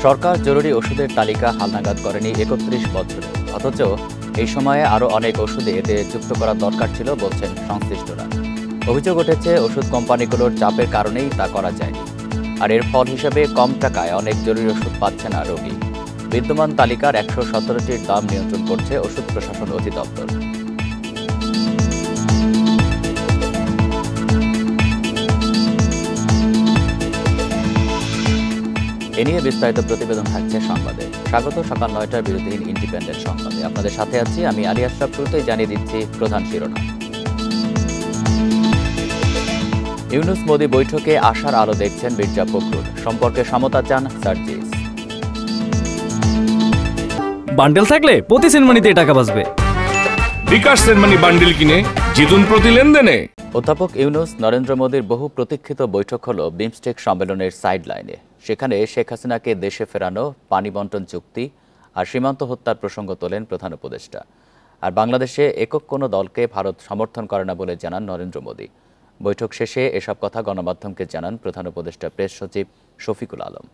সরকার জরুরি ওষুধের তালিকা হালনাগাদ করেনি ৩১ বছরে, অথচ এই সময়ে আরও অনেক ওষুধে এতে যুক্ত করা দরকার ছিল বলছেন সংশ্লিষ্টরা। অভিযোগ উঠেছে ওষুধ কোম্পানিগুলোর চাপের কারণেই তা করা যায়নি, আর এর ফল হিসেবে কম টাকায় অনেক জরুরি ওষুধ পাচ্ছে না রোগী। বিদ্যমান তালিকার ১১৭টির দাম নিয়ন্ত্রণ করছে ওষুধ প্রশাসন অধিদপ্তর। এ নিয়ে বিস্তারিত প্রতিবেদন থাকছে সংবাদে। স্বাগত সকাল ৯টার বিরতিহীন ইন্ডিপেন্ডেন্ট সংবাদে। আপনাদের সাথে আছি আমি আলী আশরাফ। শুরুতেই জানিয়ে দিচ্ছি প্রধান শিরোনাম। ইউনূস মোদি বৈঠকে আশার আলো দেখছেন মির্জা ফখরুল, সম্পর্কে সমতা চান সার্জিস। বান্ডেল থাকলে প্রতি সেনমানিতে টাকা বাঁচবে। বিকাশ সেনমানি বান্ডেল কিনে জিতুন প্রতি লেনদেনে। অধ্যাপক ইউনূস নরেন্দ্র মোদির বহু প্রতীক্ষিত বৈঠক হল বিমস্টেক সম্মেলনের সাইড লাইনে। সেখানে শেখ হাসিনাকে দেশে ফেরানো, পানি বন্টন চুক্তি আর সীমান্ত হত্যার প্রসঙ্গ তোলেন প্রধান উপদেষ্টা। আর বাংলাদেশে একক কোনো দলকে ভারত সমর্থন করে না বলে জানান নরেন্দ্র মোদি। বৈঠক শেষে এসব কথা গণমাধ্যমকে জানান প্রধান উপদেষ্টা প্রেস সচিব শফিকুল আলম।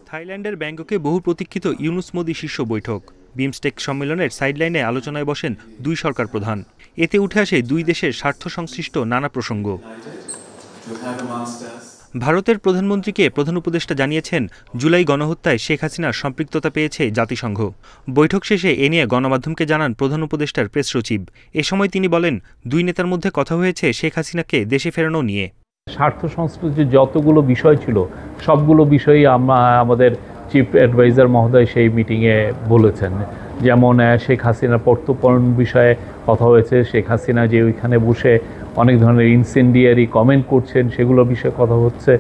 থাইল্যান্ডের ব্যাংককে বহু প্রতীক্ষিত ইউনূস মোদি শীর্ষ বৈঠক। বিমস্টেক সম্মেলনের সাইডলাইনে আলোচনায় বসেন দুই সরকার প্রধান। এতে উঠে আসে দুই দেশের স্বার্থ সংশ্লিষ্ট নানা প্রসঙ্গ। ভারতের প্রধানমন্ত্রীকে প্রধান উপদেষ্টা জানিয়েছেন, জুলাই গণহত্যায় শেখ হাসিনার সম্পৃক্ততা পেয়েছে জাতিসংঘ। বৈঠক শেষে এ নিয়ে গণমাধ্যমকে জানান প্রধান উপদেষ্টার প্রেস সচিব। এ সময় তিনি বলেন, দুই নেতার মধ্যে কথা হয়েছে শেখ হাসিনাকে দেশে ফেরানো নিয়ে। স্বার্থ সংশ্লিষ্ট যতগুলো বিষয় ছিল সবগুলো বিষয়ই আমাদের চিফ অ্যাডভাইজার মহোদয় সেই মিটিংয়ে বলেছেন। যেমন শেখ হাসিনার প্রত্যর্পণ বিষয়ে কথা হয়েছে, শেখ হাসিনা যে ওইখানে বসে অনেক ধরনের ইনসেন্ডিয়ারি কমেন্ট করছেন সেগুলোর বিষয়ে কথা হচ্ছে।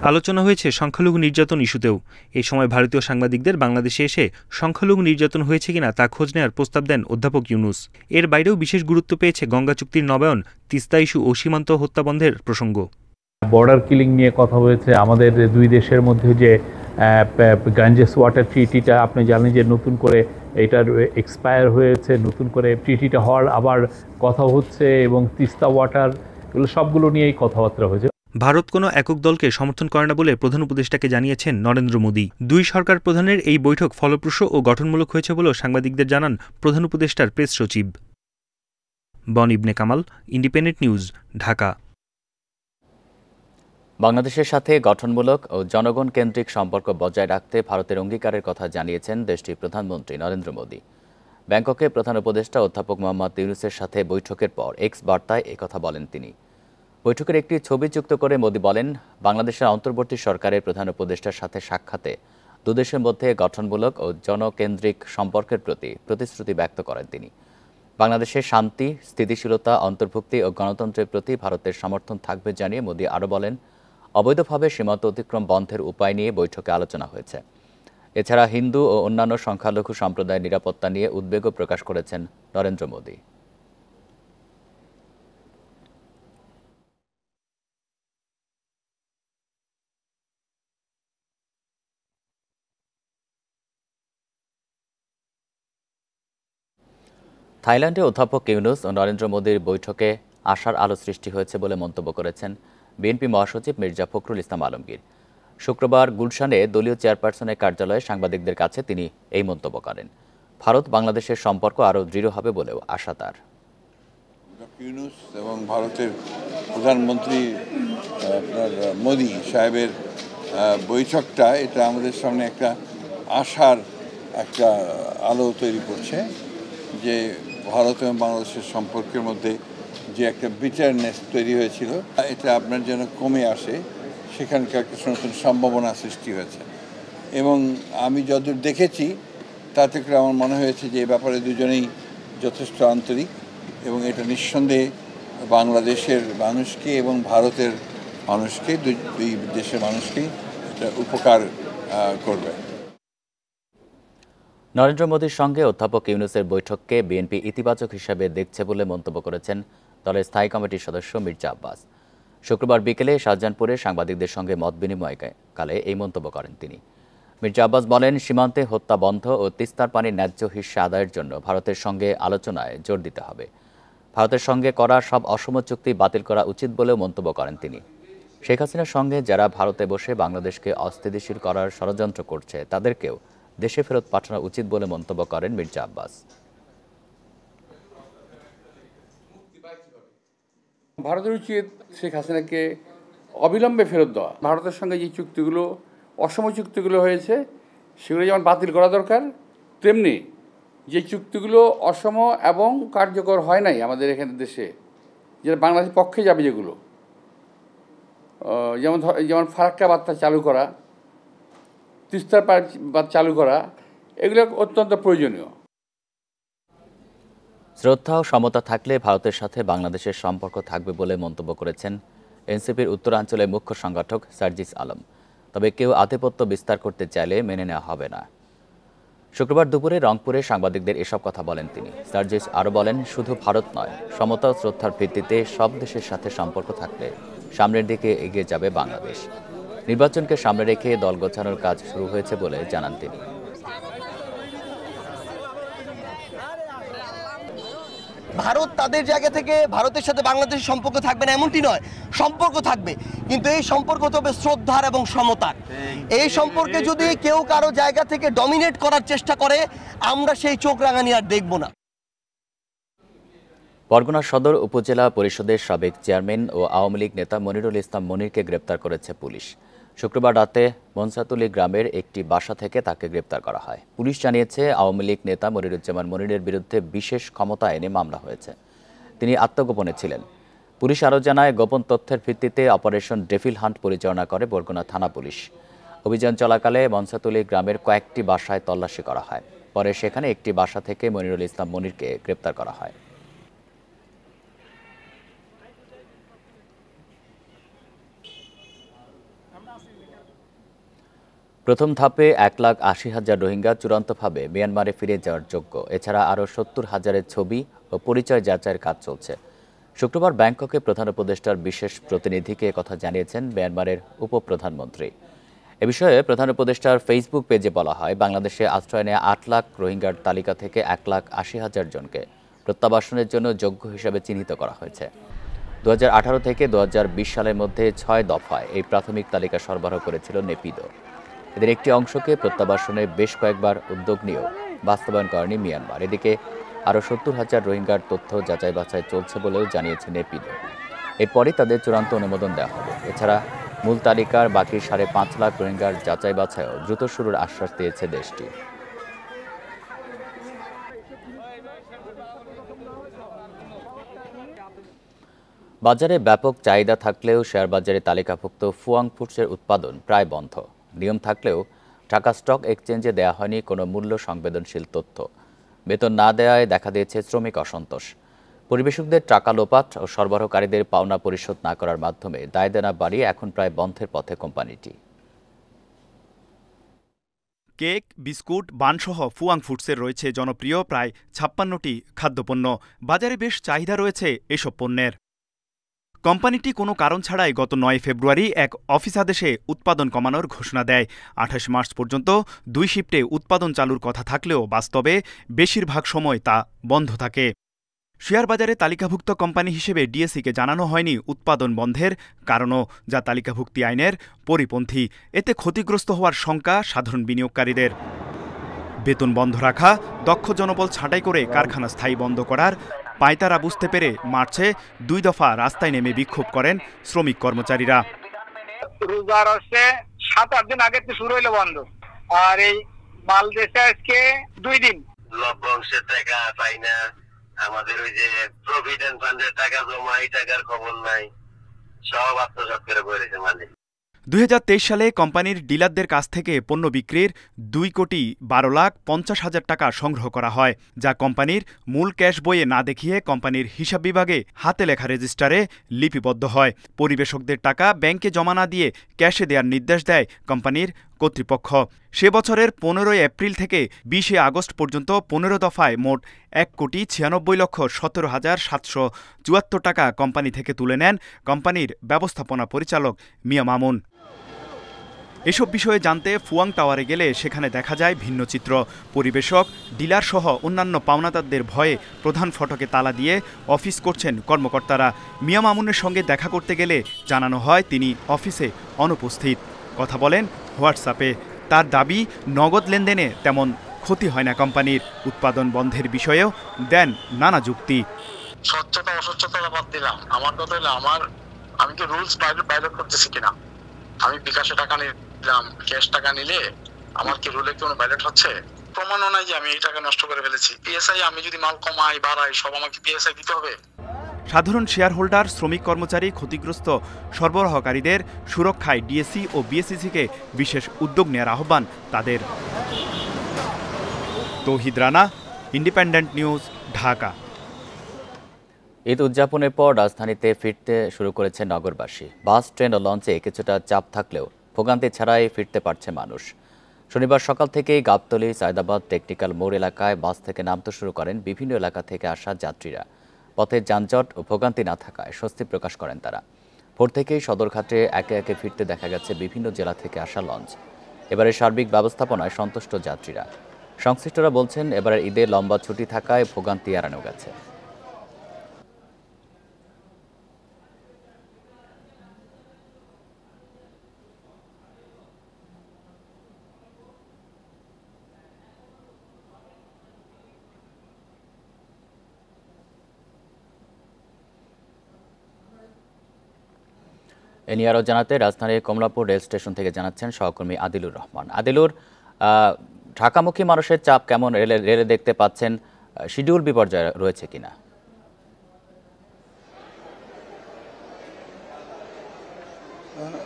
আলোচনা হয়েছে সংখ্যালঘু নির্যাতন ইস্যুতেও। এই সময় ভারতীয় সাংবাদিকদের বাংলাদেশে এসে সংখ্যালঘু নির্যাতন হয়েছে কিনা তা খোঁজ নেওয়ার প্রস্তাব দেন অধ্যাপক ইউনূস। এর বাইরেও বিশেষ গুরুত্ব পেয়েছে গঙ্গা চুক্তির নবায়ন, তিস্তা ইস্যু ও সীমান্ত হত্যা বন্ধের প্রসঙ্গ। বর্ডার কিলিং নিয়ে কথা হয়েছে। আমাদের দুই দেশের মধ্যে যে গাঞ্জেস ওয়াটার ট্রিটিটা আপনি জানেন যে নতুন করে এটার এক্সপায়ার হয়েছে, নতুন করে ট্রিটিটা হওয়ার আবার কথা হচ্ছে, এবং তিস্তা ওয়াটার, এগুলো সবগুলো নিয়েই কথাবার্তা হয়েছে। ভারত কোনো একক দলকে সমর্থন করে না বলে প্রধান উপদেষ্টাকে জানিয়েছেন নরেন্দ্র মোদি। দুই সরকার প্রধানের এই বৈঠক ফলপ্রসূ ও গঠনমূলক হয়েছে বলেও সাংবাদিকদের জানান প্রধান উপদেষ্টার প্রেস সচিব। বন ইবনে কামাল, ইন্ডিপেন্ডেন্ট নিউজ, ঢাকা। বাংলাদেশের সাথে গঠনমূলক ও জনগণ কেন্দ্রিক সম্পর্ক বজায় রাখতে ভারতের অঙ্গীকারের কথা জানিয়েছেন দেশটির প্রধানমন্ত্রী নরেন্দ্র মোদি। ব্যাংককে প্রধান উপদেষ্টা অধ্যাপক মোহাম্মদ ইউনূসের সাথে বৈঠকের পর এক্স বার্তায় একথা বলেন তিনি। বৈঠকের একটি ছবি যুক্ত করে মোদি বলেন, বাংলাদেশের অন্তর্বর্তী সরকারের প্রধান উপদেষ্টার সাথে সাক্ষাতে দুদেশের মধ্যে গঠনমূলক ও জনকেন্দ্রিক সম্পর্কের প্রতি প্রতিশ্রুতি ব্যক্ত করেন তিনি। বাংলাদেশের শান্তি, স্থিতিশীলতা, অন্তর্ভুক্তি ও গণতন্ত্রের প্রতি ভারতের সমর্থন থাকবে জানিয়ে মোদি আরও বলেন, অবৈধভাবে সীমান্ত অতিক্রম বন্ধের উপায় নিয়ে বৈঠকে আলোচনা হয়েছে। এছাড়া হিন্দু ও অন্যান্য সংখ্যালঘু সম্প্রদায়ের নিরাপত্তা নিয়ে উদ্বেগও প্রকাশ করেছেন নরেন্দ্র মোদি। থাইল্যান্ডে অধ্যাপক ইউনূস ও নরেন্দ্র মোদির বৈঠকে আশার আলো সৃষ্টি হয়েছে বলে মন্তব্য করেছেন বিএনপি মহাসচিব মির্জা ফখরুল ইসলাম আলমগীর। শুক্রবার গুলশানে দলীয় চেয়ারপারসনের কার্যালয়ে সাংবাদিকদের কাছে তিনি এই মন্তব্য করেন। ভারত বাংলাদেশের সম্পর্ক আরও দৃঢ় হবে বলেও আশা তার। ইউনূস এবং ভারতের প্রধানমন্ত্রী আপনার মোদি সাহেবের বৈঠকটা, এটা আমাদের সামনে একটা আশার একটা আলো তৈরি করছে যে ভারত এবং বাংলাদেশের সম্পর্কের মধ্যে যে একটা বিটারনেস তৈরি হয়েছিল এটা আপনার যেন কমে আসে, সেখানকার কিছু নতুন সম্ভাবনা সৃষ্টি হয়েছে। এবং আমি যতদূর দেখেছি তাতে করে আমার মনে হয়েছে যে এ ব্যাপারে দুজনেই যথেষ্ট আন্তরিক, এবং এটা নিঃসন্দেহে বাংলাদেশের মানুষকে এবং ভারতের মানুষকে, দুই দেশের মানুষকেই এটা উপকার করবে। নরেন্দ্র মোদির সঙ্গে অধ্যাপক ইউনূসের বৈঠককে বিএনপি ইতিবাচক হিসাবে দেখছে বলে মন্তব্য করেছেন দলের স্থায়ী কমিটির সদস্য মির্জা আব্বাস। শুক্রবার বিকেলে শাহজাহানপুরে সাংবাদিকদের সঙ্গে মত বিনিময়কালে এই মন্তব্য করেন তিনি। মির্জা আব্বাস বলেন, সীমান্তে হত্যা বন্ধ ও তিস্তার পানির ন্যায্য হিস্যা আদায়ের জন্য ভারতের সঙ্গে আলোচনায় জোর দিতে হবে। ভারতের সঙ্গে করা সব অসম চুক্তি বাতিল করা উচিত বলেও মন্তব্য করেন তিনি। শেখ হাসিনার সঙ্গে যারা ভারতে বসে বাংলাদেশকে অস্থিতিশীল করার ষড়যন্ত্র করছে তাদেরকেও দেশে ফেরত পাঠানো উচিত বলে মন্তব্য করেন মির্জা আব্বাস। ভারতের উচিত শেখ হাসিনাকে অবিলম্বে ফেরত দেওয়া। ভারতের সঙ্গে যে চুক্তিগুলো অসম চুক্তিগুলো হয়েছে সেগুলো যেমন বাতিল করা দরকার, তেমনি যে চুক্তিগুলো অসম এবং কার্যকর হয় নাই আমাদের এখানে দেশে, যেটা বাংলাদেশের পক্ষে যাবে, যেগুলো যেমন ফারাক্কা বার্তা চালু করা, তিস্তার বাদ চালু করা, এগুলো অত্যন্ত প্রয়োজনীয়। শ্রদ্ধা ও সমতা থাকলে ভারতের সাথে বাংলাদেশের সম্পর্ক থাকবে বলে মন্তব্য করেছেন এনসিপির উত্তরাঞ্চলের মুখ্য সংগঠক সার্জিস আলম। তবে কেউ আধিপত্য বিস্তার করতে চাইলে মেনে নেওয়া হবে না। শুক্রবার দুপুরে রংপুরে সাংবাদিকদের এসব কথা বলেন তিনি। সার্জিস আরও বলেন, শুধু ভারত নয়, সমতা ও শ্রদ্ধার ভিত্তিতে সব দেশের সাথে সম্পর্ক থাকলে সামনের দিকে এগিয়ে যাবে বাংলাদেশ। নির্বাচনকে সামনে রেখে দল গোছানোর কাজ শুরু হয়েছে বলে জানান তিনি। ভারত তাদের জায়গা থেকে ভারতের সাথে বাংলাদেশের সম্পর্ক থাকবে না এমনটি নয়, সম্পর্ক থাকবে, কিন্তু এই সম্পর্ক তবে শ্রদ্ধার এবং সমতার। এই সম্পর্কে যদি কেউ কারো জায়গা থেকে ডমিনেট করার চেষ্টা করে, আমরা সেই চোখ রাঙানি আর দেখব না। বরগুনা সদর উপজেলা পরিষদের সাবেক চেয়ারম্যান ও আওয়ামী লীগ নেতা মনিরুল ইসলাম মনিরকে গ্রেপ্তার করেছে পুলিশ। শুক্রবার রাতে মনসাতুলি গ্রামের একটি বাসা থেকে তাকে গ্রেপ্তার করা হয়। পুলিশ জানিয়েছে, আওয়ামী লীগ নেতা মনিরুজ্জামান মনিরের বিরুদ্ধে বিশেষ ক্ষমতা আইনে মামলা হয়েছে। তিনি আত্মগোপনে ছিলেন। পুলিশ আরও জানায়, গোপন তথ্যের ভিত্তিতে অপারেশন ডেভিল হান্ট পরিচালনা করে বরগুনা থানা পুলিশ। অভিযান চলাকালে মনসাতুলি গ্রামের কয়েকটি বাসায় তল্লাশি করা হয়। পরে সেখানে একটি বাসা থেকে মনিরুল ইসলাম মনিরকে গ্রেপ্তার করা হয়। প্রথম ধাপে 1,80,000 রোহিঙ্গা চূড়ান্তভাবে মিয়ানমারে ফিরে যাওয়ার যোগ্য। এছাড়া আরও 70,000-এর ছবি ও পরিচয় যাচাইয়ের কাজ চলছে। শুক্রবার ব্যাংককে প্রধান উপদেষ্টার বিশেষ প্রতিনিধিকে কথা জানিয়েছেন মিয়ানমারের উপপ্রধানমন্ত্রী। এ বিষয়ে প্রধান উপদেষ্টার ফেসবুক পেজে বলা হয়, বাংলাদেশে আশ্রয় নেওয়া 8 লাখ রোহিঙ্গার তালিকা থেকে 1,80,000 জনকে প্রত্যাবাসনের জন্য যোগ্য হিসাবে চিহ্নিত করা হয়েছে। 2018 থেকে 2020 সালের মধ্যে 6 দফায় এই প্রাথমিক তালিকা সরবরাহ করেছিল নেপিদো। এদের একটি অংশকে প্রত্যাবাসনে বেশ কয়েকবার উদ্যোগ নিয়েও বাস্তবায়ন করেনি মিয়ানমার। এদিকে আরও 70,000 রোহিঙ্গার তথ্য যাচাই বাছাই চলছে বলেও জানিয়েছে নেপিদো। এরপরই তাদের চূড়ান্ত অনুমোদন দেওয়া হবে। এছাড়া মূল তালিকার বাকি 5.5 লাখ রোহিঙ্গার যাচাই বাছাইও দ্রুত শুরুর আশ্বাস দিয়েছে দেশটি। বাজারে ব্যাপক চাহিদা থাকলেও শেয়ারবাজারে তালিকাভুক্ত ফুয়াং ফুডসের উৎপাদন প্রায় বন্ধ। নিয়ম থাকলেও ঢাকা স্টক এক্সচেঞ্জে দেওয়া হয়নি কোনো মূল্য সংবেদনশীল তথ্য। বেতন না দেওয়ায় দেখা দিয়েছে শ্রমিক অসন্তোষ। পরিবেশকদের টাকা লোপাট ও সরবরাহকারীদের পাওনা পরিশোধ না করার মাধ্যমে দায় দেনা বাড়িয়ে এখন প্রায় বন্ধের পথে কোম্পানিটি। কেক, বিস্কুট, বানসহ ফুয়াং ফুডসের রয়েছে জনপ্রিয় প্রায় 56টি খাদ্যপণ্য। বাজারে বেশ চাহিদা রয়েছে এসব পণ্যের। কোম্পানিটি কোনো কারণ ছাড়াই গত 9 ফেব্রুয়ারি এক অফিস আদেশে উৎপাদন কমানোর ঘোষণা দেয়। 28 মার্চ পর্যন্ত 2 শিফটে উৎপাদন চালুর কথা থাকলেও বাস্তবে বেশিরভাগ সময় তা বন্ধ থাকে। শেয়ারবাজারে তালিকাভুক্ত কোম্পানি হিসেবে ডিএসইকে জানানো হয়নি উৎপাদন বন্ধের কারণও, যা তালিকাভুক্তি আইনের পরিপন্থী। এতে ক্ষতিগ্রস্ত হওয়ার শঙ্কা সাধারণ বিনিয়োগকারীদের। বেতন বন্ধ রাখা, দক্ষ জনবল ছাঁটাই করে কারখানা স্থায়ী বন্ধ করার পায়তারা বুঝতে পেরে মার্চে 2 দফা রাস্তায় নেমে বিক্ষোভ করেন শ্রমিক কর্মচারীরা। রোজার হচ্ছে 7-8 দিন আগে শুরু হইলো বন্ধ, আর এই মাল দেশে আজকে 2 দিন। লভ্যাংশের টাকা পাই না, আমাদের ওই যে প্রভিডেন্ট ফান্ডের টাকা জমা, এই টাকার খবর নাই, সব আত্মসাৎ করে বলেছে মালিক। 2023 সালে কোম্পানির ডিলারদের কাছ থেকে পণ্য বিক্রির 2,12,50,000 টাকা সংগ্রহ করা হয়, যা কোম্পানির মূল ক্যাশ বইয়ে না দেখিয়ে কোম্পানির হিসাব বিভাগে হাতে লেখা রেজিস্টারে লিপিবদ্ধ হয়। পরিবেশকদের টাকা ব্যাংকে জমা না দিয়ে ক্যাশে দেওয়ার নির্দেশ দেয় কোম্পানির কর্তৃপক্ষ। সে বছরের 15 এপ্রিল থেকে 20 আগস্ট পর্যন্ত 15 দফায় মোট 1,96,17,774 টাকা কোম্পানি থেকে তুলে নেন কোম্পানির ব্যবস্থাপনা পরিচালক মিয়া মামুন। এসব বিষয়ে জানতে ফুয়াং টাওয়ারে গেলে সেখানে দেখা যায় ভিন্ন চিত্র। পরিবেশক, ডিলার সহ অন্যান্য পাওনাদারদের ভয়ে প্রধান ফটকে তালা দিয়ে অফিস করছেন কর্মকর্তারা। মিয়া মামুনের সঙ্গে দেখা করতে গেলে জানানো হয় তিনি অফিসে অনুপস্থিত। কথা বলেন হোয়াটসঅ্যাপে। তার দাবি, নগদ লেনদেনে তেমন ক্ষতি হয় না কোম্পানির। উৎপাদন বন্ধের বিষয়েও দেন নানা যুক্তি। স্বচ্ছতা অস্বচ্ছতা বাদ দিলাম, আমার কথা হলো আমি কি রুলস ভায়োলেট করতেছি কিনা? আমি বিকাশে টাকা নিলাম, ক্যাশ টাকা নিলে আমার কি রুলে কোনো ভায়োলেট হচ্ছে? প্রমাণও নাই যে আমি এই টাকা নষ্ট করে ফেলেছি। পিএসআই আমি যদি মাল কমাই বাড়াই সব আমাকে পিএসআই দিতে হবে? সাধারণ শেয়ার হোল্ডার, শ্রমিক, কর্মচারী, ক্ষতিগ্রস্ত সরবরাহকারীদের সুরক্ষায় ডিএসসি ও বিএসইসিকে বিশেষ উদ্যোগ নেওয়ার আহ্বান তাদের। তৌহিদ রানা, ইন্ডিপেন্ডেন্ট নিউজ, ঢাকা। ঈদ উদযাপনের পর রাজধানীতে ফিরতে শুরু করেছে নগরবাসী। বাস, ট্রেন ও লঞ্চে কিছুটা চাপ থাকলেও ভোগান্তি ছাড়াই ফিরতে পারছে মানুষ। শনিবার সকাল থেকেই গাবতলী, সায়দাবাদ, টেকনিক্যাল মোড় এলাকায় বাস থেকে নামতে শুরু করেন বিভিন্ন এলাকা থেকে আসা যাত্রীরা। পথে যানজট ও ভোগান্তি না থাকায় স্বস্তি প্রকাশ করেন তারা। ভোর থেকেই সদরঘাটে একে একে ফিরতে দেখা গেছে বিভিন্ন জেলা থেকে আসা লঞ্চ। এবারে সার্বিক ব্যবস্থাপনায় সন্তুষ্ট যাত্রীরা। সংশ্লিষ্টরা বলছেন, এবারের ঈদে লম্বা ছুটি থাকায় ভোগান্তি এড়ানো গেছে। এ নিয়ে আরও জানাতে রাজধানীর কমলাপুর রেল স্টেশন থেকে জানাচ্ছেন সহকর্মী আদিলুর রহমান। আদিলুর, ঢাকামুখী মানুষের চাপ কেমন রেলে দেখতে পাচ্ছেন? শিডিউল বিপর্যয় রয়েছে কিনা?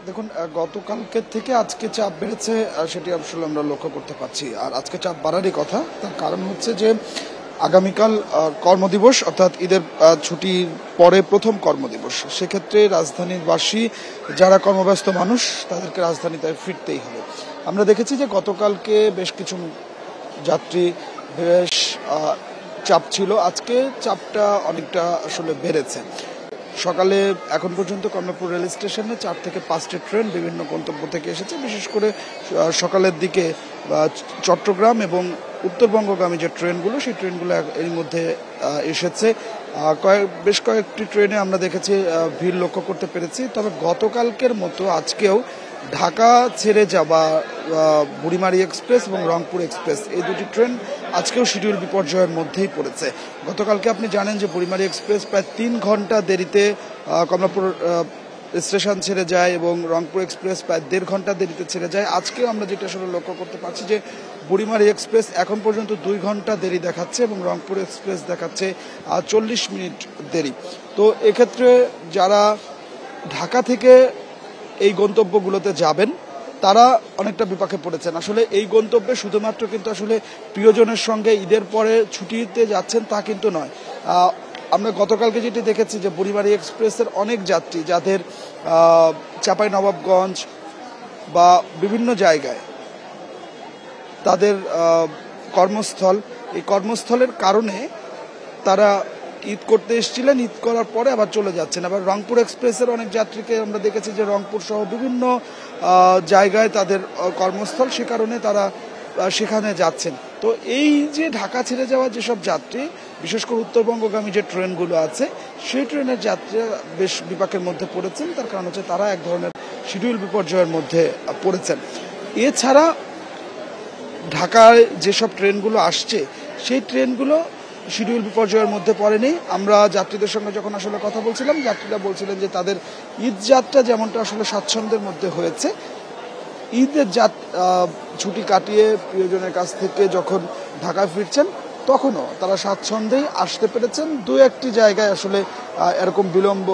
দেখুন, গতকালকের থেকে আজকে চাপ বেড়েছে, সেটি আসলে আমরা লক্ষ্য করতে পারছি। আর আজকে চাপ বাড়ারই কথা। তার কারণ হচ্ছে যে আগামীকাল কর্মদিবস, অর্থাৎ ঈদের ছুটির পরে প্রথম কর্মদিবস। সেক্ষেত্রে রাজধানীবাসী যারা কর্মব্যস্ত মানুষ তাদেরকে রাজধানীতে ফিরতেই হবে। আমরা দেখেছি যে গতকালকে বেশ কিছু যাত্রী বেশ চাপ ছিল, আজকে চাপটা অনেকটা আসলে বেড়েছে। সকালে এখন পর্যন্ত কমলাপুর রেল স্টেশনে 4 থেকে 5টি ট্রেন বিভিন্ন গন্তব্য থেকে এসেছে। বিশেষ করে সকালের দিকে চট্টগ্রাম এবং উত্তরবঙ্গগামী যে ট্রেনগুলো, সেই ট্রেনগুলো এর মধ্যে এসেছে। বেশ কয়েকটি ট্রেনে আমরা দেখেছি ভিড় লক্ষ্য করতে পেরেছি। তবে গতকালকের মতো আজকেও ঢাকা ছেড়ে যাওয়া বুড়িমারি এক্সপ্রেস এবং রংপুর এক্সপ্রেস, এই দুটি ট্রেন আজকেও শিডিউল বিপর্যয়ের মধ্যেই পড়েছে। গতকালকে আপনি জানেন যে বুড়িমারি এক্সপ্রেস প্রায় 3 ঘন্টা দেরিতে কমলাপুর স্টেশন ছেড়ে যায় এবং রংপুর এক্সপ্রেস প্রায় 1.5 ঘন্টা দেরিতে ছেড়ে যায়। আজকেও আমরা যেটা আসলে লক্ষ্য করতে পারছি যে বুড়িমারি এক্সপ্রেস এখন পর্যন্ত 2 ঘন্টা দেরি দেখাচ্ছে এবং রংপুর এক্সপ্রেস দেখাচ্ছে 40 মিনিট দেরি। তো এক্ষেত্রে যারা ঢাকা থেকে এই গন্তব্যগুলোতে যাবেন তারা অনেকটা বিপাকে পড়েছেন। আসলে এই গন্তব্যে শুধুমাত্র কিন্তু আসলে প্রিয়জনের সঙ্গে ঈদের পরে ছুটিতে যাচ্ছেন তা কিন্তু নয়। আমরা গতকালকে যেটি দেখেছি যে বুড়িমারি এক্সপ্রেসের অনেক যাত্রী যাদের চাঁপাইনবাবগঞ্জ বা বিভিন্ন জায়গায় তাদের কর্মস্থল, এই কর্মস্থলের কারণে তারা ঈদ করতে এসেছিলেন, ঈদ করার পরে আবার চলে যাচ্ছেন। আবার রংপুর এক্সপ্রেসের অনেক যাত্রীকে আমরা দেখেছি যে রংপুর সহ বিভিন্ন জায়গায় তাদের কর্মস্থল, সে কারণে তারা সেখানে যাচ্ছেন। তো এই যে ঢাকা ছেড়ে যাওয়া যেসব যাত্রী, বিশেষ করে উত্তরবঙ্গগামী যে ট্রেনগুলো আছে, সেই ট্রেনের যাত্রীরা বেশ বিপাকের মধ্যে পড়েছেন। তার কারণ হচ্ছে তারা এক ধরনের শিডিউল বিপর্যয়ের মধ্যে পড়েছেন। এছাড়া ঢাকায় যেসব ট্রেনগুলো আসছে সেই ট্রেনগুলো শিডিউল বিপর্যয়ের মধ্যে পড়েনি। আমরা যাত্রীদের সঙ্গে যখন আসলে কথা বলছিলাম, যাত্রীরা বলছিলেন যে তাদের ঈদ যাত্রা যেমনটা আসলে স্বাচ্ছন্দ্যের মধ্যে হয়েছে, ঈদের ছুটি কাটিয়ে প্রিয়জনের কাছ থেকে যখন ঢাকায় ফিরছেন তখনও তারা স্বাচ্ছন্দ্যেই আসতে পেরেছেন। 2-1টি জায়গায় আসলে এরকম বিলম্ব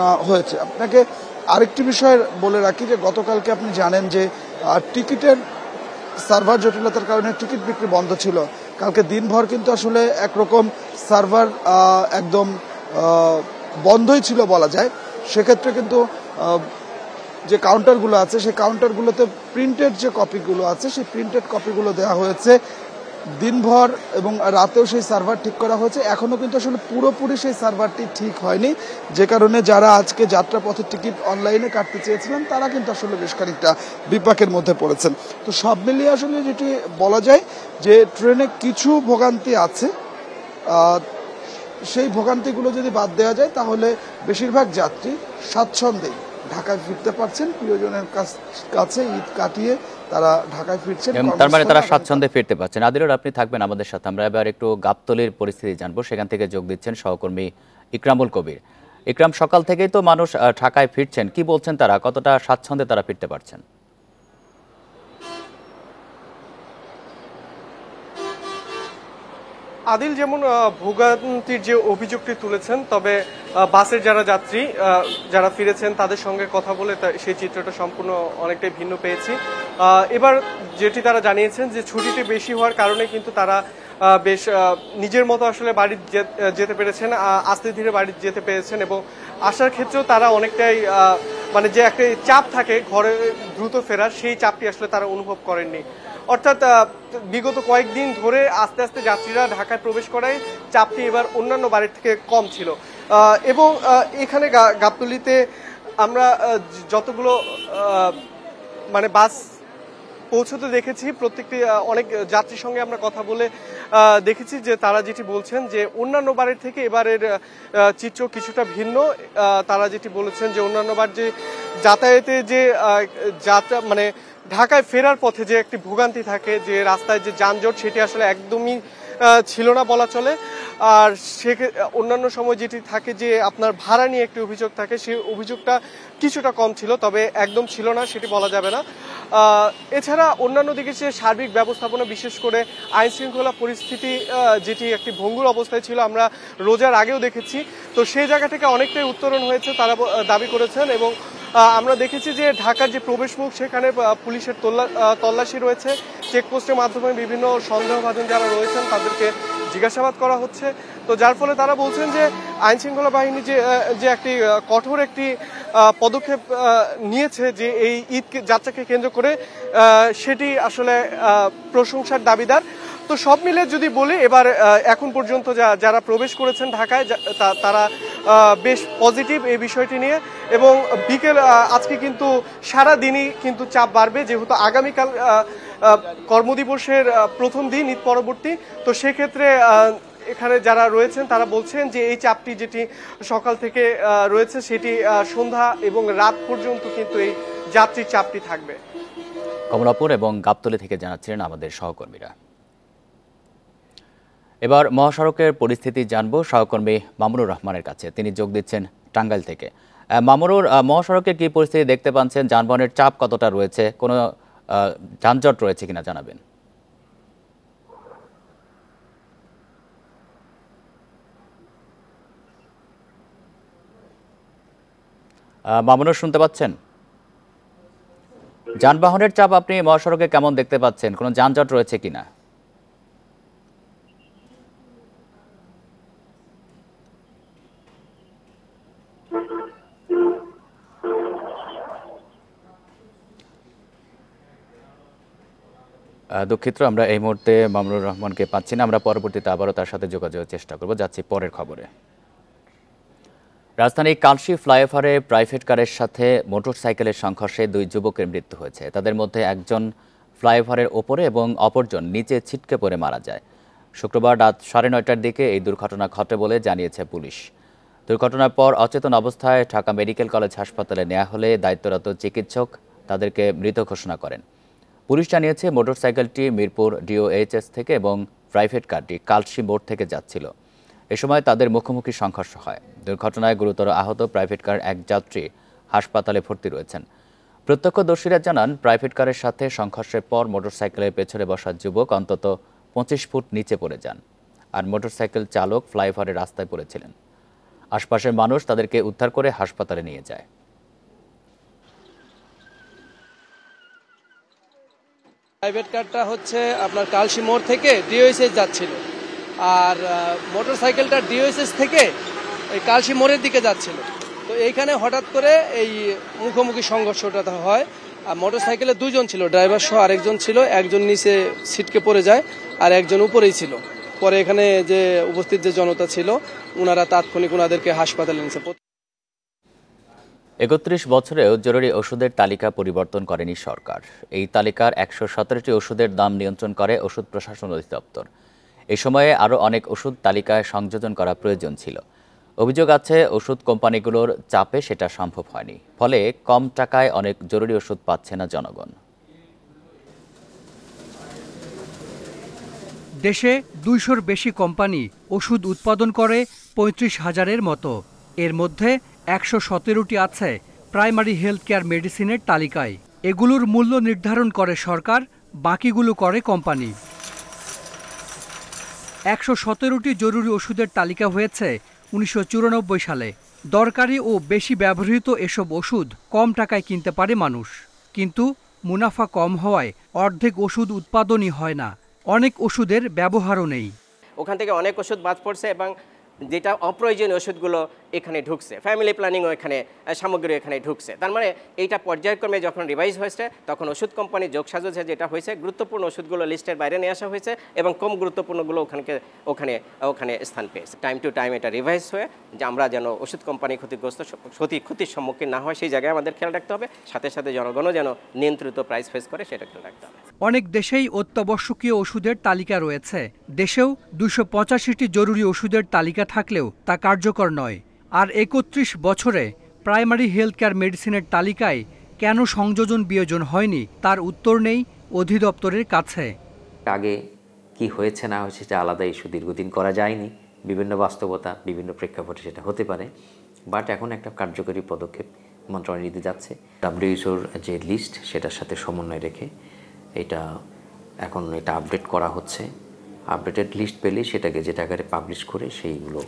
না হয়েছে। আপনাকে আরেকটি বিষয় বলে রাখি যে গতকালকে আপনি জানেন যে টিকিটের সার্ভার জটিলতার কারণে টিকিট বিক্রি বন্ধ ছিল। কালকে দিনভর কিন্তু আসলে একরকম সার্ভার একদম বন্ধই ছিল বলা যায়। সেক্ষেত্রে কিন্তু যে কাউন্টারগুলো আছে সেই কাউন্টারগুলোতে প্রিন্টেড যে কপিগুলো আছে সেই প্রিন্টেড কপিগুলো দেওয়া হয়েছে দিনভর এবং রাতেও সেই সার্ভার ঠিক করা হয়েছে, এখনও কিন্তু আসলে পুরোপুরি সেই সার্ভারটি ঠিক হয়নি, যে কারণে যারা আজকে যাত্রাপথের টিকিট অনলাইনে কাটতে চেয়েছিলেন তারা কিন্তু আসলে বেশ খানিকটা বিপাকের মধ্যে পড়েছেন। তো সব মিলিয়ে আসলে যেটি বলা যায় যে ট্রেনে কিছু ভোগান্তি আছে, সেই ভোগান্তিগুলো যদি বাদ দেওয়া যায় তাহলে বেশিরভাগ যাত্রী স্বাচ্ছন্দ্যেই ঢাকায় ফিরতে পারছেন, প্রিয়জনের কাছে ঈদ কাটিয়ে তারা ঢাকায় ফিরছেন। তার মানে তারা স্বাচ্ছন্দ্যে ফিরতে পারছেন। আদিলুর, আপনি থাকবেন আমাদের সাথে। আমরা এবার একটু গাবতলীর পরিস্থিতি জানবো, সেখান থেকে যোগ দিচ্ছেন সহকর্মী ইকরামুল কবির। ইকরাম, সকাল থেকেই তো মানুষ ঢাকায় ফিরছেন, কি বলছেন তারা, কতটা স্বাচ্ছন্দ্যে তারা ফিরতে পারছেন? আদিল, যেমন ভোগান্তির যে অভিযোগটি তুলেছেন, তবে বাসের যারা যাত্রী যারা ফিরেছেন তাদের সঙ্গে কথা বলে সেই চিত্রটা সম্পূর্ণ অনেকটাই ভিন্ন পেয়েছি। এবার যেটি তারা জানিয়েছেন যে ছুটিটি বেশি হওয়ার কারণে কিন্তু তারা বেশ নিজের মতো আসলে বাড়ি যেতে পেরেছেন, আস্তে ধীরে বাড়ি যেতে পেরেছেন এবং আসার ক্ষেত্রেও তারা অনেকটাই মানে যে একটা চাপ থাকে ঘরে দ্রুত ফেরার, সেই চাপটি আসলে তারা অনুভব করেননি। অর্থাৎ বিগত কয়েকদিন ধরে আস্তে আস্তে যাত্রীরা ঢাকায় প্রবেশ করায় চাপটি এবার অন্যান্য বাড়ির থেকে কম ছিল। এবং এখানে গাবতলীতে আমরা যতগুলো মানে বাস পৌঁছতে দেখেছি, প্রত্যেকটি অনেক যাত্রীর সঙ্গে আমরা কথা বলে দেখেছি যে তারা যেটি বলছেন যে অন্যান্য বারের থেকে এবারের চিত্র কিছুটা ভিন্ন। তারা যেটি বলেছেন যে অন্যান্য বার যে যাতায়াতে যে যাত্রা মানে ঢাকায় ফেরার পথে যে একটি ভোগান্তি থাকে, যে রাস্তায় যে যানজট, সেটি আসলে একদমই ছিল না বলা চলে। আর সে অন্যান্য সময় যেটি থাকে যে আপনার ভাড়া নিয়ে একটি অভিযোগ থাকে, সেই অভিযোগটা কিছুটা কম ছিল, তবে একদম ছিল না সেটি বলা যাবে না। এছাড়া অন্যান্য দিকে যে সার্বিক ব্যবস্থাপনা, বিশেষ করে আইন শৃঙ্খলা পরিস্থিতি যেটি একটি ভঙ্গুর অবস্থায় ছিল, আমরা রোজার আগেও দেখেছি, তো সেই জায়গা থেকে অনেকটাই উত্তরণ হয়েছে তারা দাবি করেছেন। এবং আমরা দেখেছি যে ঢাকার যে প্রবেশমুখ, সেখানে পুলিশের তল্লাশি রয়েছে, চেকপোস্টের মাধ্যমে বিভিন্ন সন্দেহভাজন যারা রয়েছেন তাদেরকে জিজ্ঞাসাবাদ করা হচ্ছে। তো যার ফলে তারা বলছেন যে আইন শৃঙ্খলা বাহিনী যে একটি কঠোর একটি পদক্ষেপ নিয়েছে যে এই ঈদ যাত্রাকে কেন্দ্র করে, সেটি আসলে প্রশংসার দাবিদার। তো সব মিলে যদি বলি, এবার এখন পর্যন্ত যারা প্রবেশ করেছেন ঢাকায় তারা বেশ পজিটিভ এই বিষয়টি নিয়ে। এবং বিকেল আজকে কিন্তু সারা দিনই কিন্তু চাপ বাড়বে, যেহেতু আগামীকাল কর্মদিবসের প্রথম দিন, ঈদ পরবর্তী। তো সেক্ষেত্রে এখানে যারা রয়েছেন তারা বলছেন যে এই চাপটি যেটি সকাল থেকে রয়েছে, সেটি সন্ধ্যা এবং রাত পর্যন্ত কিন্তু এই যাত্রীর চাপটি থাকবে। কমলাপুর এবং গাবতলী থেকে জানাচ্ছিলেন আমাদের সহকর্মীরা। এবার মহাসড়কের পরিস্থিতি জানবো সহকর্মী মামুনুর রহমানের কাছে, তিনি যোগ দিচ্ছেন টাঙ্গাইল থেকে। মামুনুর, মহাসড়কের কি পরিস্থিতি দেখতে পাচ্ছেন, যানবাহনের চাপ কতটা রয়েছে, কোনো যানজট রয়েছে কিনা জানাবেন। মামুনুর, শুনতে পাচ্ছেন? যানবাহনের চাপ আপনি মহাসড়কে কেমন দেখতে পাচ্ছেন, কোনো যানজট রয়েছে কিনা? দুঃখিত, আমরা এই মুহূর্তে মামুনুর রহমানকে পাচ্ছি না, আমরা পরবর্তীতে আবারও তার সাথে যোগাযোগের চেষ্টা করব। যাচ্ছি পরের খবরে। রাজধানী কালশী ফ্লাইওভারে প্রাইভেট কারের সাথে মোটরসাইকেলের সংঘর্ষে 2 যুবকের মৃত্যু হয়েছে। তাদের মধ্যে একজন ফ্লাইওভারের ওপরে এবং অপরজন নিচে ছিটকে পড়ে মারা যায়। শুক্রবার রাত 9:30টার দিকে এই দুর্ঘটনা ঘটে বলে জানিয়েছে পুলিশ। দুর্ঘটনার পর অচেতন অবস্থায় ঢাকা মেডিকেল কলেজ হাসপাতালে নেওয়া হলে দায়িত্বরত চিকিৎসক তাদেরকে মৃত ঘোষণা করেন। পুলিশ জানিয়েছে মোটরসাইকেলটি মিরপুর ডিওএইচএস থেকে এবং প্রাইভেট কারটি কালশী মোড় থেকে যাচ্ছিল। এ সময় তাদের মুখোমুখি সংঘর্ষ হয়। দুর্ঘটনায় গুরুতর আহত প্রাইভেট কার এক যাত্রী হাসপাতালে ভর্তি রয়েছেন। প্রত্যক্ষদর্শীরা জানান, প্রাইভেট কারের সাথে সংঘর্ষের পর মোটরসাইকেলের পেছনে বসা যুবক অন্তত 25 ফুট নিচে পড়ে যান, আর মোটরসাইকেল চালক ফ্লাইওভারের রাস্তায় পড়েছিলেন। আশপাশের মানুষ তাদেরকে উদ্ধার করে হাসপাতালে নিয়ে যায়। প্রাইভেট কারটা হচ্ছে আপনার কালশী মোড় থেকে ডিওএসএস যাচ্ছিল, আর মোটরসাইকেলটা ডিওএসএস থেকে এই কালশী মোড়ের দিকে যাচ্ছিল। তো এইখানে হঠাৎ করে এই মুখোমুখি সংঘর্ষটা হয় আর মোটরসাইকেলে 2 জন ছিল, ড্রাইভার সহ আরেকজন ছিল, একজন নিচে সিটকে পড়ে যায় আর একজন উপরেই ছিল। পরে এখানে যে উপস্থিত যে জনতা ছিল ওনারা তাৎক্ষণিক ওনাদেরকে হাসপাতালে নিয়েছে। ৩১ বছরেও জরুরি ওষুধের তালিকা পরিবর্তন করেনি সরকার। এই তালিকার ১১৭টি ওষুধের দাম নিয়ন্ত্রণ করে ওষুধ প্রশাসন অধিদপ্তর। এ সময়ে আরও অনেক ওষুধ তালিকায় সংযোজন করা প্রয়োজন ছিল। অভিযোগ আছে ওষুধ কোম্পানিগুলোর চাপে সেটা সম্ভব হয়নি, ফলে কম টাকায় অনেক জরুরি ওষুধ পাচ্ছে না জনগণ। দেশে ২০০-র বেশি কোম্পানি ওষুধ উৎপাদন করে ৩৫,০০০-এর মতো। এর মধ্যে ১১৭টি আছে প্রাইমারি হেলথ কেয়ার মেডিসিনের তালিকায়। এগুলোর মূল্য নির্ধারণ করে সরকার, বাকিগুলো করে কোম্পানি। ১১৭টি জরুরি ওষুধের তালিকা হয়েছে ১৯৯৪ সালে। দরকারি ও বেশি ব্যবহৃত এসব ওষুধ কম টাকায় কিনতে পারে মানুষ, কিন্তু মুনাফা কম হওয়ায় অর্ধেক ওষুধ উৎপাদনই হয় না। অনেক ওষুধের ব্যবহারও নেই। ওখান থেকে অনেক ওষুধ বাদ পড়ছে এবং যেটা অপ্রয়োজনীয় ওষুধগুলো এখানে ঢুকছে, ফ্যামিলি প্ল্যানিংও এখানে সামগ্রী এখানে ঢুকছে। তার মানে এইটা পর্যায়ক্রমে যখন রিভাইজ হয়েছে তখন ওষুধ কোম্পানি যোগসাজশে যেটা হয়েছে গুরুত্বপূর্ণ ওষুধগুলো লিস্টের বাইরে নিয়ে আসা হয়েছে এবং কম গুরুত্বপূর্ণগুলো ওখানে স্থান পেয়েছে। টাইম টু টাইম এটা রিভাইজ হয়ে যে আমরা যেন ওষুধ কোম্পানি ক্ষতির সম্মুখীন না হয় সেই জায়গায় আমাদের খেয়াল রাখতে হবে, সাথে সাথে জনগণও যেন নিয়ন্ত্রিত প্রাইস ফেস করে সেটা খেয়াল রাখতে হবে। অনেক দেশেই অত্যাবশ্যকীয় ওষুধের তালিকা রয়েছে। দেশেও ২৮৫টি জরুরি ওষুধের তালিকা থাকলেও তা কার্যকর নয়। আর ৩১ বছরে প্রাইমারি হেলথ কেয়ার মেডিসিনের তালিকায় কেন সংযোজন বিয়োজন হয়নি তার উত্তর নেই অধিদপ্তরের কাছে। আগে কি হয়েছে না হয়েছে সেটা আলাদা ইস্যু, দীর্ঘদিন করা যায়নি, বিভিন্ন বাস্তবতা বিভিন্ন প্রেক্ষাপটে সেটা হতে পারে। বাট এখন একটা কার্যকরী পদক্ষেপ মন্ত্রণালয় নিতে যাচ্ছে। WHO যে লিস্ট সেটার সাথে সমন্বয় রেখে এটা আপডেট করা হচ্ছে। আপডেটেড লিস্ট পেলে সেটাকে যেটা আকারে পাবলিশ করে সেইগুলো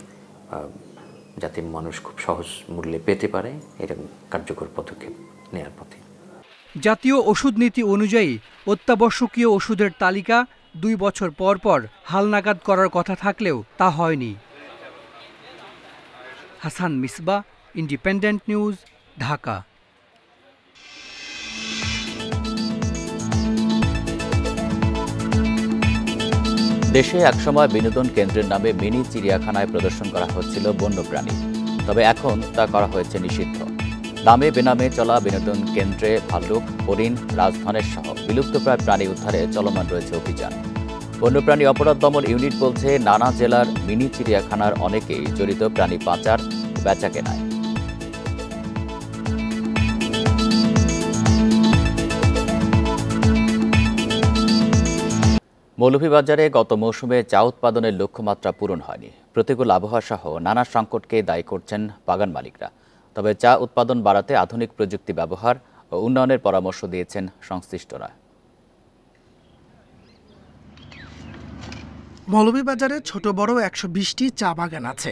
যাতে মানুষ খুব সহজ মূল্যে পেতে পারে, এরকম কার্যকর পদক্ষেপ নেওয়ার পথে। জাতীয় ওষুধ নীতি অনুযায়ী অত্যাবশ্যকীয় ওষুধের তালিকা 2 বছর পর পর হালনাগাদ করার কথা থাকলেও তা হয়নি। Hasan Misbah, independent news, Dhaka. দেশে একসময় বিনোদন কেন্দ্রের নামে মিনি চিড়িয়াখানায় প্রদর্শন করা হচ্ছিল বন্যপ্রাণী, তবে এখন তা করা হয়েছে নিষিদ্ধ। নামে বেনামে চলা বিনোদন কেন্দ্রে ভাল্লুক, হরিণ, রাজধনেশ সহ বিলুপ্তপ্রায় প্রাণী উদ্ধারে চলমান রয়েছে অভিযান। বন্যপ্রাণী অপরাধ দমন ইউনিট বলছে নানা জেলার মিনি চিড়িয়াখানার অনেকেই জড়িত প্রাণী পাচার, বেচাকেনায়। মৌলভীবাজারে গত মৌসুমে চা উৎপাদনের লক্ষ্যমাত্রা পূরণ হয়নি। প্রতিকূল আবহাওয়া সহ নানা সংকটকে দায়ী করছেন বাগান মালিকরা। তবে চা উৎপাদন বাড়াতে আধুনিক প্রযুক্তি ব্যবহার ও উন্নয়নের পরামর্শ দিয়েছেন সংশ্লিষ্টরা। মৌলভীবাজারে ছোট বড় ১২০টি চা বাগান আছে।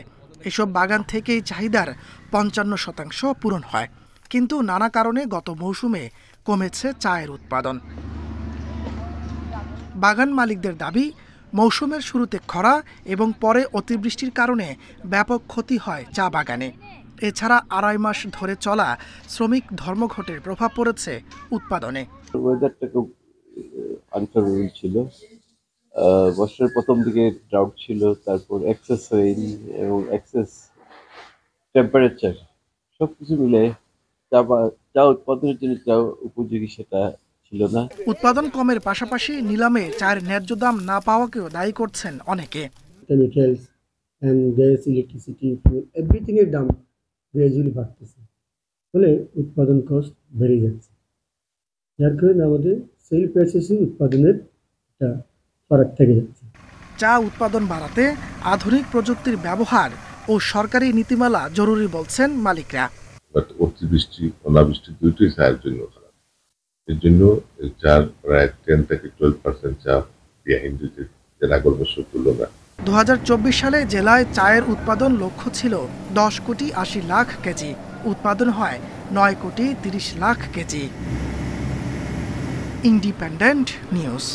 এসব বাগান থেকেই চাহিদার ৫৫% পূরণ হয়, কিন্তু নানা কারণে গত মৌসুমে কমেছে চায়ের উৎপাদন। বাগান মালিকদের দাবি, মৌসুমের শুরুতে খরা এবং পরে অতিবৃষ্টির কারণে ব্যাপক ক্ষতি হয় চা বাগানে। এছাড়া ২.৫ মাস ধরে চলা শ্রমিক ধর্মঘটের প্রভাব পড়েছে উৎপাদনে। ওয়েদারটা খুব আনফেভারেবল ছিল। বছরের প্রথম দিকে ড্রাউট ছিল, তারপর এক্সেস রেইন এবং এক্সেস টেম্পারেচার সবকিছু মিলে চা উৎপাদনের জন্য চা উপযোগী সেটা ছিল না। উৎপাদন কমের পাশাপাশি নিলামে চায়ের ন্যায্য দাম না পাওয়াকেও দায়ী করছেন অনেকে। Chemicals and gas, electricity, fuel everything এর দাম গ্র্যাজুয়ালি বাড়তেছে, ফলে উৎপাদন কস্ট বেড়ে যাচ্ছে, যার কারণে আমাদের সেল প্রাইসেসে উৎপাদনের একটা ফারাক থেকে যাচ্ছে। চা উৎপাদন বাড়াতে আধুনিক প্রযুক্তির ব্যবহার ও সরকারি নীতিমালা জরুরি বলছেন মালিকরা। অতিবৃষ্টি, অনাবৃষ্টি দুটোই চায়ের জন্য খারাপ। এর জন্য চার প্রায় 10 থেকে 12% চা বিহাইন্ড এর আগের বছর তুলনায়। ২০২৪ সালে জেলায় চায়ের উৎপাদন লক্ষ্য ছিল ১০ কোটি ৮০ লাখ কেজি। উৎপাদন হয় ৯ কোটি ৩০ লাখ কেজি। Independent news.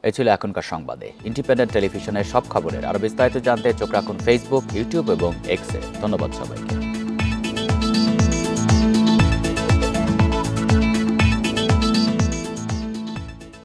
এই ছিল এখনকার সংবাদে। ইন্ডিপেন্ডেন্ট টেলিভিশনের সব খবরের আরো বিস্তারিত জানতে চোখ রাখুন ফেসবুক, ইউটিউব এবং এক্সে। ধন্যবাদ সবাইকে।